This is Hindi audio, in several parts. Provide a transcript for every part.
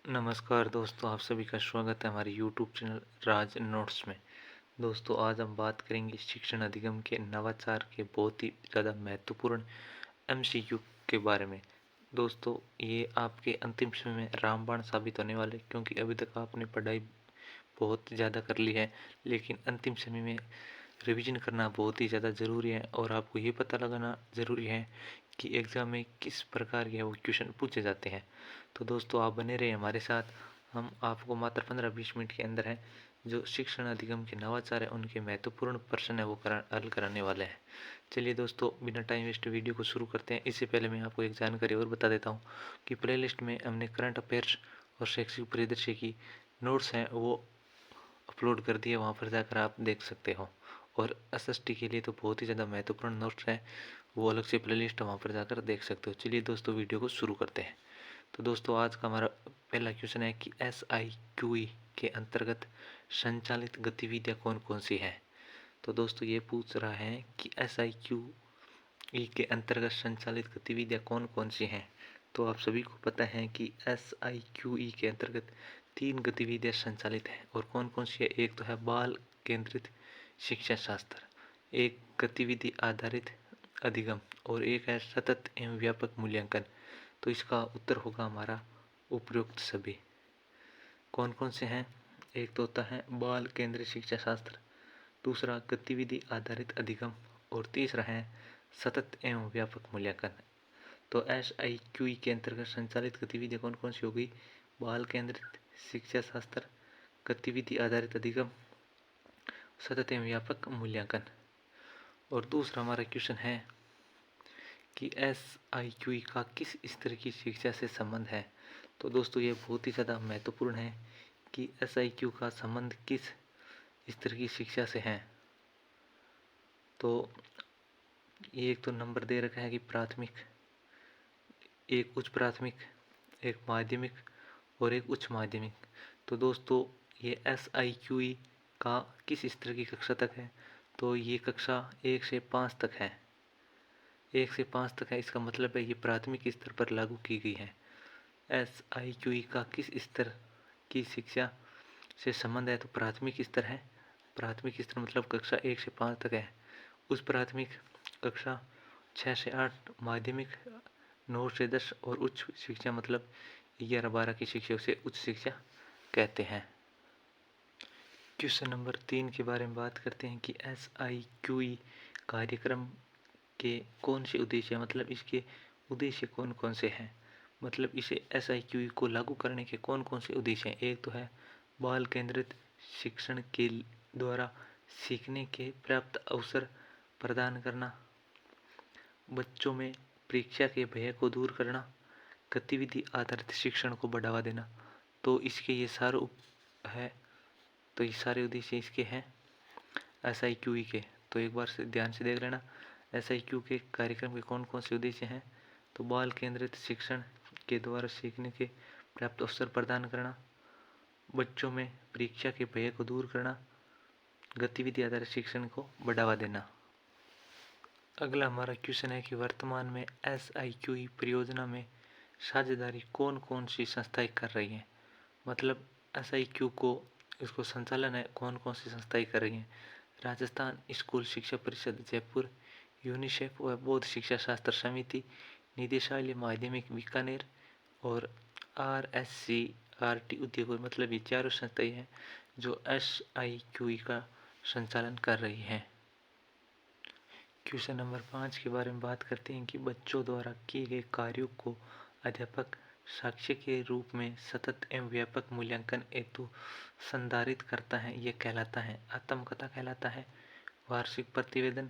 नमस्कार दोस्तों, आप सभी का स्वागत है हमारे यूट्यूब चैनल राज नोट्स में। दोस्तों, आज हम बात करेंगे शिक्षण अधिगम के नवाचार के बहुत ही ज़्यादा महत्वपूर्ण एमसीक्यू के बारे में। दोस्तों, ये आपके अंतिम समय में रामबाण साबित होने वाले, क्योंकि अभी तक आपने पढ़ाई बहुत ज़्यादा कर ली है, लेकिन अंतिम समय में रिवीजन करना बहुत ही ज़्यादा ज़रूरी है और आपको ये पता लगाना ज़रूरी है कि एग्ज़ाम में किस प्रकार के वो क्वेश्चन पूछे जाते हैं। तो दोस्तों, आप बने रहे हमारे साथ। हम आपको मात्र 15-20 मिनट के अंदर है जो शिक्षण अधिगम के नवाचार है उनके महत्वपूर्ण प्रश्न है वो हल कराने वाले हैं। चलिए दोस्तों, बिना टाइम वेस्ट वीडियो को शुरू करते हैं। इससे पहले मैं आपको एक जानकारी और बता देता हूँ कि प्लेलिस्ट में हमने करंट अफेयर्स और शैक्षिक परिदृश्य की नोट्स हैं वो अपलोड कर दिए, वहाँ पर जाकर आप देख सकते हो। और एसएसटी के लिए तो बहुत ही ज़्यादा महत्वपूर्ण नोट्स है, वो अलग से प्लेलिस्ट वहाँ पर जाकर देख सकते हो। चलिए दोस्तों, वीडियो को शुरू करते हैं। तो दोस्तों, आज का हमारा पहला क्वेश्चन है कि SIQE के अंतर्गत संचालित गतिविधियाँ कौन कौन सी हैं। तो दोस्तों, ये पूछ रहा है कि SIQE के अंतर्गत संचालित गतिविधियाँ कौन कौन सी हैं। तो आप सभी को पता है कि SIQE के अंतर्गत 3 गतिविधियाँ संचालित हैं और कौन कौन सी है। एक तो है बाल केंद्रित शिक्षा शास्त्र, एक गतिविधि आधारित अधिगम और एक है सतत एवं व्यापक मूल्यांकन। तो इसका उत्तर होगा हमारा उपयुक्त सभी। कौन कौन से हैं? एक तो होता है बाल केंद्रित शिक्षा शास्त्र, दूसरा गतिविधि आधारित अधिगम और तीसरा है सतत एवं व्यापक मूल्यांकन। तो SIQE के अंतर्गत संचालित गतिविधियाँ कौन कौन सी होगी? बाल केंद्रित शिक्षा शास्त्र, गतिविधि आधारित अधिगम, सतत एवं व्यापक मूल्यांकन। और दूसरा हमारा क्वेश्चन है कि SIQE का किस स्तर की शिक्षा से संबंध है। तो दोस्तों, ये बहुत ही ज़्यादा महत्वपूर्ण है कि SIQ का संबंध किस स्तर की शिक्षा से है। तो ये एक तो नंबर दे रखा है कि प्राथमिक, एक उच्च प्राथमिक, एक माध्यमिक और एक उच्च माध्यमिक। तो दोस्तों, ये SIQE का किस स्तर की कक्षा तक है? तो ये कक्षा 1 से 5 तक है। 1 से 5 तक है, इसका मतलब है ये प्राथमिक स्तर पर लागू की गई है। SIQE का किस स्तर की शिक्षा से संबंध है? तो प्राथमिक स्तर है। प्राथमिक स्तर मतलब कक्षा 1 से 5 तक है। उस प्राथमिक कक्षा 6 से 8, माध्यमिक 9 से 10 और उच्च शिक्षा मतलब 11-12 की शिक्षा उसे उच्च शिक्षा कहते हैं। क्वेश्चन नंबर 3 के बारे में बात करते हैं कि SIQE कार्यक्रम के कौन से उद्देश्य हैं, मतलब इसके उद्देश्य कौन कौन से हैं। मतलब इसे SIQE को लागू करने के कौन कौन से उद्देश्य हैं। एक तो है बाल केंद्रित शिक्षण के द्वारा सीखने के पर्याप्त अवसर प्रदान करना, बच्चों में परीक्षा के भय को दूर करना, गतिविधि आधारित शिक्षण को बढ़ावा देना। तो इसके ये सारे है, तो ये सारे उद्देश्य इसके हैं SIQE के। तो एक बार से ध्यान से देख लेना, SIQ के कार्यक्रम के कौन कौन से उद्देश्य हैं। तो बाल केंद्रित शिक्षण के द्वारा सीखने के पर्याप्त अवसर प्रदान करना, बच्चों में परीक्षा के भय को दूर करना, गतिविधि आधारित शिक्षण को बढ़ावा देना। अगला हमारा क्वेश्चन है कि वर्तमान में SIQE परियोजना में साझेदारी कौन कौन सी संस्थाएं कर रही हैं। मतलब SIQ को इसको संचालन है कौन कौन सी संस्थाएं कर रही हैं। राजस्थान स्कूल शिक्षा परिषद जयपुर, यूनिसेफ व बौद्ध शिक्षा शास्त्र समिति, निदेशालय माध्यमिक बीकानेर और RSCRT उद्योगपुर। मतलब ये चारों संस्थाएं हैं जो SIQE का संचालन कर रही हैं। क्वेश्चन नंबर 5 के बारे में बात करते हैं कि बच्चों द्वारा किए गए कार्यों को अध्यापक साक्ष्य के रूप में सतत एवं व्यापक मूल्यांकन हेतु संधारित करता है। यह कहलाता है आत्मकथा, कहलाता है वार्षिक प्रतिवेदन,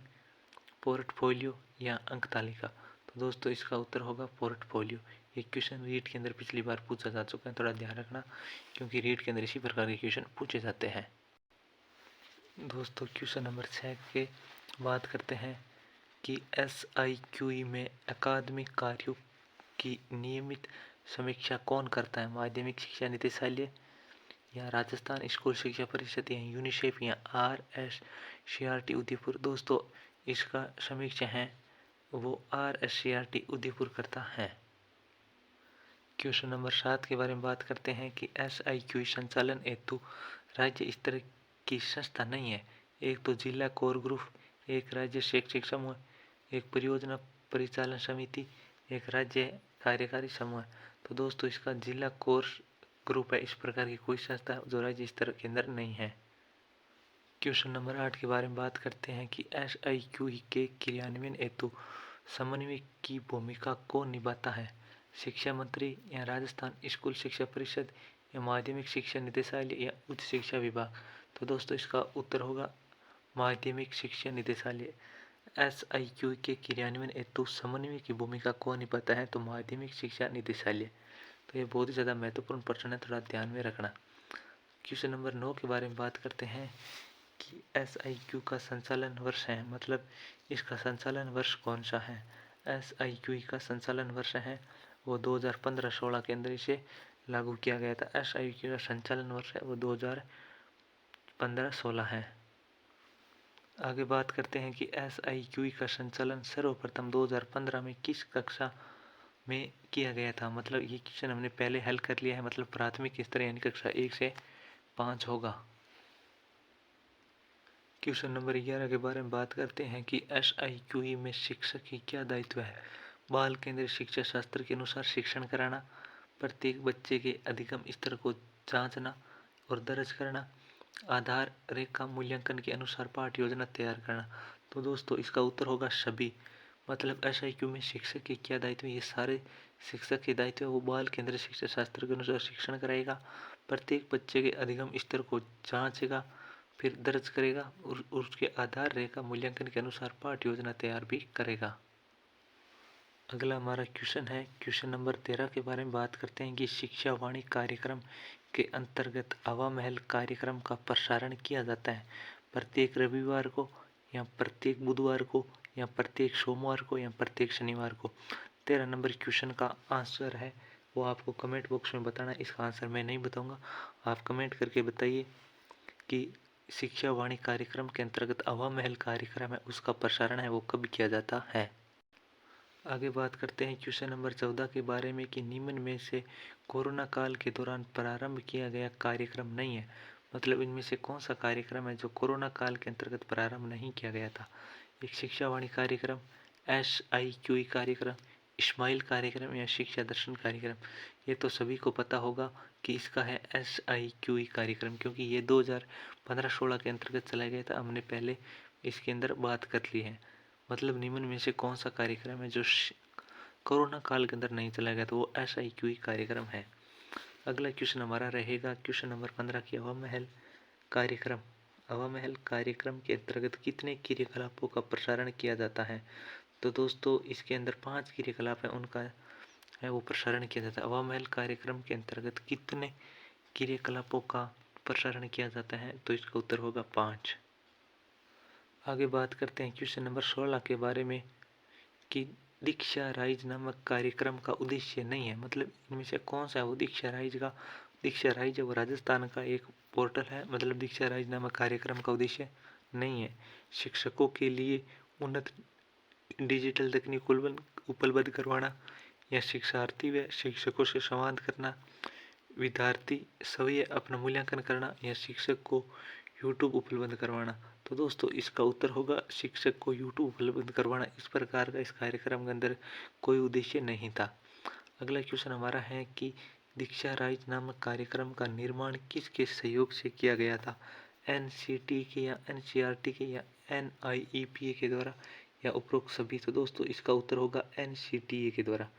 पोर्टफोलियो या अंक तालिका। तो दोस्तों, इसका उत्तर होगा पोर्टफोलियो। ये क्वेश्चन रीट के अंदर पिछली बार पूछा जा चुका है, थोड़ा ध्यान रखना क्योंकि रीट के अंदर इसी प्रकार के क्वेश्चन पूछे जाते हैं। दोस्तों, क्वेश्चन नंबर 6 के बात करते हैं कि SIQE में अकादमिक कार्यों की नियमित समीक्षा कौन करता है। माध्यमिक शिक्षा निदेशालय या राजस्थान स्कूल शिक्षा परिषद या यूनिसेफ या RSCRT उदयपुर। दोस्तों, इसका समीक्षा है वो RSCRT उदयपुर करता है। क्वेश्चन नंबर 7 के बारे में बात करते हैं कि SIQ संचालन हेतु राज्य स्तर की संस्था नहीं है। एक तो जिला कोर ग्रुप, एक राज्य शैक्षिक समूह, एक परियोजना परिचालन समिति, एक राज्य कार्यकारी समूह। तो दोस्तों इसका जिला कोर ग्रुप है। इस प्रकार की कोई संस्था जो राज्य स्तर के अंदर नहीं है। क्वेश्चन नंबर 8 के बारे में बात करते हैं कि SIQ के क्रियान्वयन हेतु समन्वय की भूमिका कौन निभाता है? शिक्षा मंत्री या राजस्थान स्कूल शिक्षा परिषद या माध्यमिक शिक्षा निदेशालय या उच्च शिक्षा विभाग? तो दोस्तों इसका उत्तर होगा माध्यमिक शिक्षा निदेशालय। SIQ के क्रियान्वयन हेतु समन्वय की भूमिका कौन निभाता है? तो माध्यमिक शिक्षा निदेशालय। तो ये बहुत ही ज़्यादा महत्वपूर्ण प्रश्न है, थोड़ा ध्यान में रखना। क्वेश्चन नंबर 9 के बारे में बात करते हैं कि SIQ का संचालन वर्ष है, मतलब इसका संचालन वर्ष कौन सा है? SIQ का संचालन वर्ष है वो 2015-16 के अंदर इसे लागू किया गया था। SIQ का संचालन वर्ष है वो 2015-16 है। आगे बात करते हैं कि SIQ का संचालन सर्वप्रथम 2015 में किस कक्षा में किया गया था? मतलब ये क्वेश्चन हमने पहले हल कर लिया है, मतलब प्राथमिक स्तर यानी कक्षा 1 से 5 होगा। क्वेश्चन नंबर 11 के बारे में बात करते हैं कि SIQ में शिक्षक की क्या दायित्व है? बाल केंद्रीय शिक्षा शास्त्र के अनुसार शिक्षण कराना, प्रत्येक बच्चे के अधिगम स्तर को जांचना और दर्ज करना, आधार रेखा मूल्यांकन के अनुसार पाठ्य योजना तैयार करना। तो दोस्तों इसका उत्तर होगा सभी। मतलब SIQ में शिक्षक के क्या दायित्व है? ये सारे शिक्षक के दायित्व है। वो बाल केंद्रीय शिक्षा शास्त्र के अनुसार शिक्षण कराएगा, प्रत्येक बच्चे के अधिगम स्तर को जांचेगा, फिर दर्ज करेगा और उसके आधार रेखा मूल्यांकन के अनुसार पाठ्य योजना तैयार भी करेगा। अगला हमारा क्वेश्चन है, क्वेश्चन नंबर 13 के बारे में बात करते हैं कि शिक्षा वाणी कार्यक्रम के अंतर्गत हवा महल कार्यक्रम का प्रसारण किया जाता है प्रत्येक रविवार को या प्रत्येक बुधवार को या प्रत्येक सोमवार को या प्रत्येक शनिवार को? 13 नंबर क्वेश्चन का आंसर है वो आपको कमेंट बॉक्स में बताना। इसका आंसर मैं नहीं बताऊंगा, आप कमेंट करके बताइए कि शिक्षा वाणी कार्यक्रम के अंतर्गत हवा महल कार्यक्रम है उसका प्रसारण है वो कब किया जाता है। आगे बात करते हैं क्वेश्चन नंबर 14 के बारे में कि निम्न में से कोरोना काल के दौरान प्रारंभ किया गया कार्यक्रम नहीं है। मतलब इनमें से कौन सा कार्यक्रम है जो कोरोना काल के अंतर्गत प्रारंभ नहीं किया गया था? एक शिक्षा वाणी कार्यक्रम, SIQ कार्यक्रम, इस्माइल कार्यक्रम या शिक्षा दर्शन कार्यक्रम? ये तो सभी को पता होगा कि इसका है SIQ कार्यक्रम, क्योंकि ये 2015-16 के अंतर्गत चलाया गया था। हमने पहले इसके अंदर बात कर ली है। मतलब निम्न में से कौन सा कार्यक्रम है जो कोरोना काल के अंदर नहीं चलाया गया, तो वो SIQ कार्यक्रम है। अगला क्वेश्चन हमारा रहेगा क्वेश्चन नंबर 15 की हवा महल कार्यक्रम। हवा महल कार्यक्रम के अंतर्गत कितने क्रियाकलापों का प्रसारण किया जाता है? तो दोस्तों इसके अंदर 5 क्रियाकलाप है उनका है वो प्रसारण किया जाता है। हवा महल कार्यक्रम के अंतर्गत कितने क्रियाकलापों का प्रसारण किया जाता है? तो इसका उत्तर होगा 5। आगे बात करते हैं क्वेश्चन नंबर 16 के बारे में कि दीक्षा राइज नामक कार्यक्रम का उद्देश्य नहीं है। मतलब इनमें से कौन सा है वो दीक्षा राइज का? दीक्षा राइज वो राजस्थान का एक पोर्टल है। मतलब दीक्षा राइज नामक कार्यक्रम का उद्देश्य नहीं है शिक्षकों के लिए उन्नत डिजिटल तकनीक उपलब्ध करवाना या शिक्षार्थी व शिक्षकों से संवाद करना, विद्यार्थी स्वयं अपना मूल्यांकन करना या शिक्षक को यूट्यूब उपलब्ध करवाना। तो दोस्तों इसका उत्तर होगा शिक्षक को यूट्यूब उपलब्ध करवाना। इस प्रकार का इस कार्यक्रम के अंदर कोई उद्देश्य नहीं था। अगला क्वेश्चन हमारा है कि दीक्षा राइज नामक कार्यक्रम का निर्माण किसके सहयोग से किया गया था? NCT के या NCERT के या NIEPA के द्वारा या उपरोक्त सभी? तो दोस्तों इसका उत्तर होगा NCTA के द्वारा।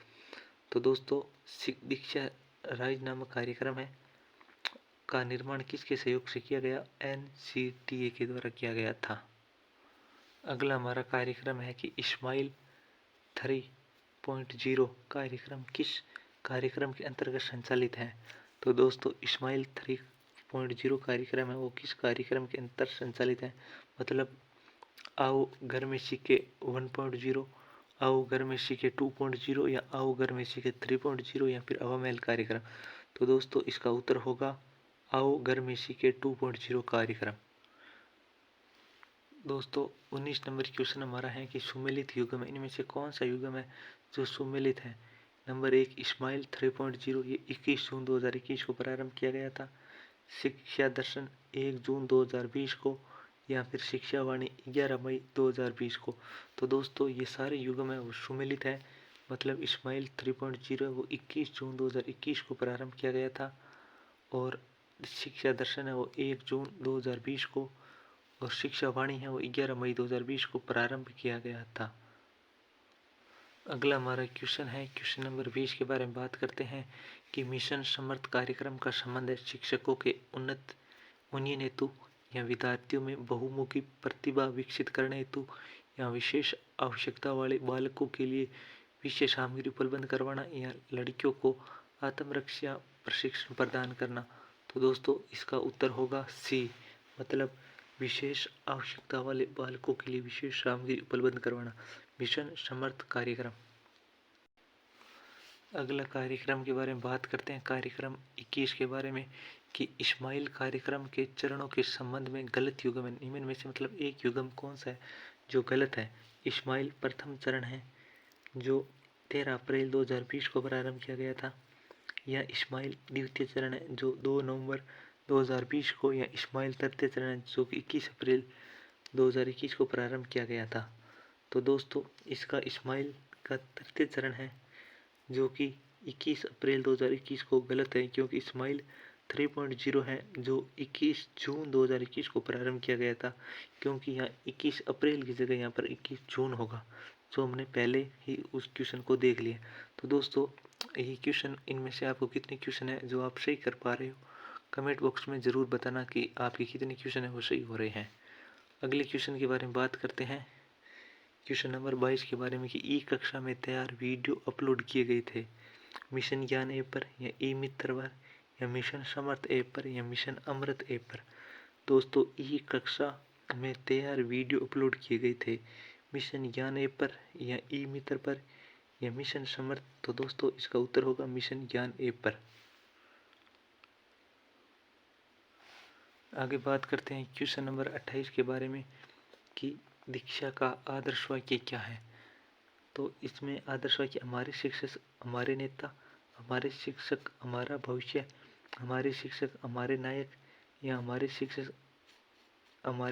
तो दोस्तों दीक्षा राइज नामक कार्यक्रम है का निर्माण किसके सहयोग से किया गया? NCTA के द्वारा किया गया था। अगला हमारा कार्यक्रम है कि इस्माइल 3.0 कार्यक्रम किस कार्यक्रम के अंतर्गत संचालित है? तो दोस्तों इस्माइल 3.0 कार्यक्रम है वो किस कार्यक्रम के अंतर्गत संचालित है? मतलब आओ घर में सीखे 1.0, आओ घर में सीखे 2.0 या आओ घर में सीखे 3.0 या फिर हवा महल कार्यक्रम? तो दोस्तों इसका उत्तर होगा आओ घर में सीखे 2.0 कार्यक्रम। दोस्तों 19 नंबर क्वेश्चन हमारा है कि सुमेलित युग्म है इनमें से कौन सा युग्म है जो सुमेलित है? नंबर 1 स्माइल 3.0, ये 21 जून 2021 को प्रारंभ किया गया था। शिक्षा दर्शन 1 जून 2020 को, या फिर शिक्षा वाणी 11 मई 2020 को। तो दोस्तों ये सारे युगम है वो सुमेलित है। मतलब स्माइल 3.0 वो 21 जून 2021 को प्रारंभ किया गया था, और शिक्षा दर्शन है वो 1 जून 2020 को, और शिक्षा वाणी है वो 11 मई 2020 को प्रारंभ किया गया था। अगला हमारा क्वेश्चन है, क्वेश्चन नंबर 20 के बारे में बात करते हैं कि मिशन समर्थ कार्यक्रम का संबंध है शिक्षकों के उन्नत उन्नयन हेतु, या विद्यार्थियों में बहुमुखी प्रतिभा विकसित करने हेतु, या विशेष आवश्यकता वाले बालकों के लिए विशेष सामग्री उपलब्ध करवाना, या लड़कियों को आत्मरक्षा प्रशिक्षण प्रदान करना। तो दोस्तों इसका उत्तर होगा सी, मतलब विशेष आवश्यकता वाले बालकों के लिए विशेष सामग्री उपलब्ध करवाना, मिशन समर्थ कार्यक्रम। अगला कार्यक्रम के बारे में बात करते हैं, कार्यक्रम 21 के बारे में, कि इस्माइल कार्यक्रम के चरणों के संबंध में गलत युग्म है। निम्न में से मतलब एक युग्म कौन सा है जो गलत है। इस्माइल प्रथम चरण है जो 13 अप्रैल 2020 को प्रारंभ किया गया था, या इस्माइल द्वितीय चरण है जो 2 नवंबर 2020 को, या इस्माइल तृतीय चरण है जो कि 21 अप्रैल 2021 को प्रारंभ किया गया था। तो दोस्तों इसका इस्माइल का तृतीय चरण है जो कि 21 अप्रैल 2021 को गलत है, क्योंकि इस्माइल 3.0 है जो 21 जून 2021 को प्रारंभ किया गया था, क्योंकि यहाँ 21 अप्रैल की जगह यहाँ पर 21 जून होगा, जो हमने पहले ही उस क्वेश्चन को देख लिया। तो दोस्तों ये क्वेश्चन, इनमें से आपको कितने क्वेश्चन है जो आप सही कर पा रहे हो, कमेंट बॉक्स में ज़रूर बताना कि आपके कितने क्वेश्चन है वो सही हो रहे हैं। अगले क्वेश्चन के बारे में बात करते हैं, क्वेश्चन नंबर 22 के बारे में, कि ई कक्षा में तैयार वीडियो अपलोड किए गए थे मिशन ज्ञान ऐप पर, या ई मित्र पर, या मिशन समर्थ ऐप पर, या मिशन अमृत ऐप पर। दोस्तों ई कक्षा में तैयार वीडियो अपलोड किए गए थे मिशन ज्ञान ऐप पर, या ई मित्र पर, या मिशन समर्थ। तो दोस्तों इसका उत्तर होगा मिशन ज्ञान ऐप पर। आगे बात करते हैं क्वेश्चन नंबर 28 के बारे में, कि दीक्षा का आदर्श वाक्य क्या है। तो इसमें आदर्श वाक्य, हमारे शिक्षक हमारे नेता, हमारे शिक्षक हमारा भविष्य, हमारे शिक्षक हमारे नायक, या हमारे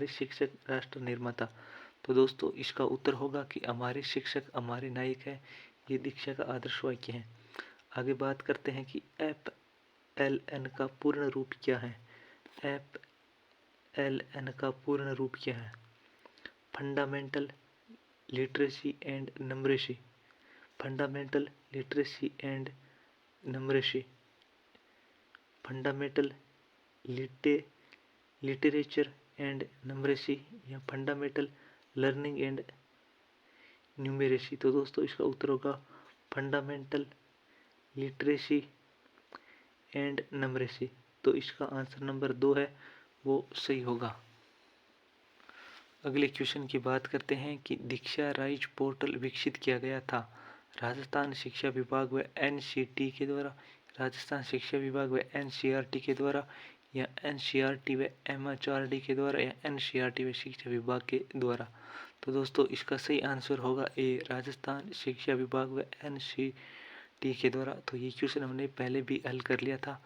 शिक्षक राष्ट्र निर्माता। तो दोस्तों इसका उत्तर होगा कि हमारे शिक्षक हमारे नायक है, ये दीक्षा का आदर्श वाक्य है। आगे बात करते हैं कि FLN का पूर्ण रूप क्या है। FLN का पूर्ण रूप क्या है। Fundamental literacy and numeracy, fundamental literacy and numeracy, fundamental literature and numeracy, या फंडामेंटल लर्निंग एंड न्यूमेरेसी। तो दोस्तों इसका उत्तर होगा फंडामेंटल लिटरेसी एंड नंबरेसी। तो इसका आंसर नंबर 2 है वो सही होगा। अगले क्वेश्चन की बात करते हैं कि दीक्षा राइज पोर्टल विकसित किया गया था राजस्थान शिक्षा विभाग व NCT के द्वारा, राजस्थान शिक्षा विभाग व NCERT के द्वारा, या NCERT व MHRD के द्वारा, या NCERT व शिक्षा विभाग के द्वारा। तो दोस्तों इसका सही आंसर होगा ए, राजस्थान शिक्षा विभाग व NCERT के द्वारा। तो ये क्वेश्चन हमने पहले भी हल कर लिया था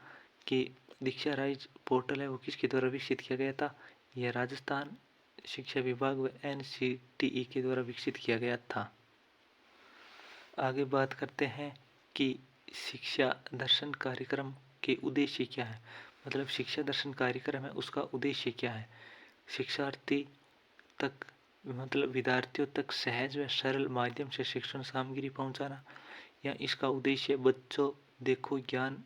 कि दीक्षा राइज पोर्टल है वो किसके द्वारा विकसित किया गया था, यह राजस्थान शिक्षा विभाग व NCTE के द्वारा विकसित किया गया था। आगे बात करते हैं कि शिक्षा दर्शन कार्यक्रम के उद्देश्य क्या है। मतलब शिक्षा दर्शन कार्यक्रम है उसका उद्देश्य क्या है। शिक्षार्थी तक, मतलब विद्यार्थियों तक सहज व सरल माध्यम से शिक्षण सामग्री पहुंचाना, या इसका उद्देश्य बच्चों देखो ज्ञान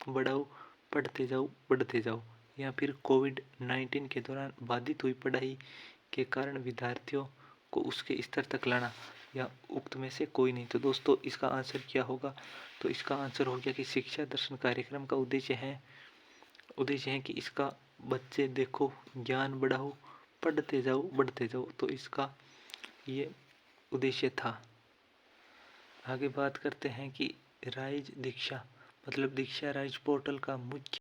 बढ़ाओ पढ़ते जाओ बढ़ते जाओ, या फिर कोविड-19 के दौरान बाधित हुई पढ़ाई के कारण विद्यार्थियों को उसके स्तर तक लाना, या उक्त में से कोई नहीं। तो दोस्तों इसका आंसर क्या होगा। तो इसका आंसर हो गया कि शिक्षा दर्शन कार्यक्रम का उद्देश्य है कि इसका बच्चे देखो ज्ञान बढ़ाओ पढ़ते जाओ बढ़ते जाओ। तो इसका ये उद्देश्य था। आगे बात करते हैं कि राइज दीक्षा, मतलब दीक्षा राइज पोर्टल का मुख्य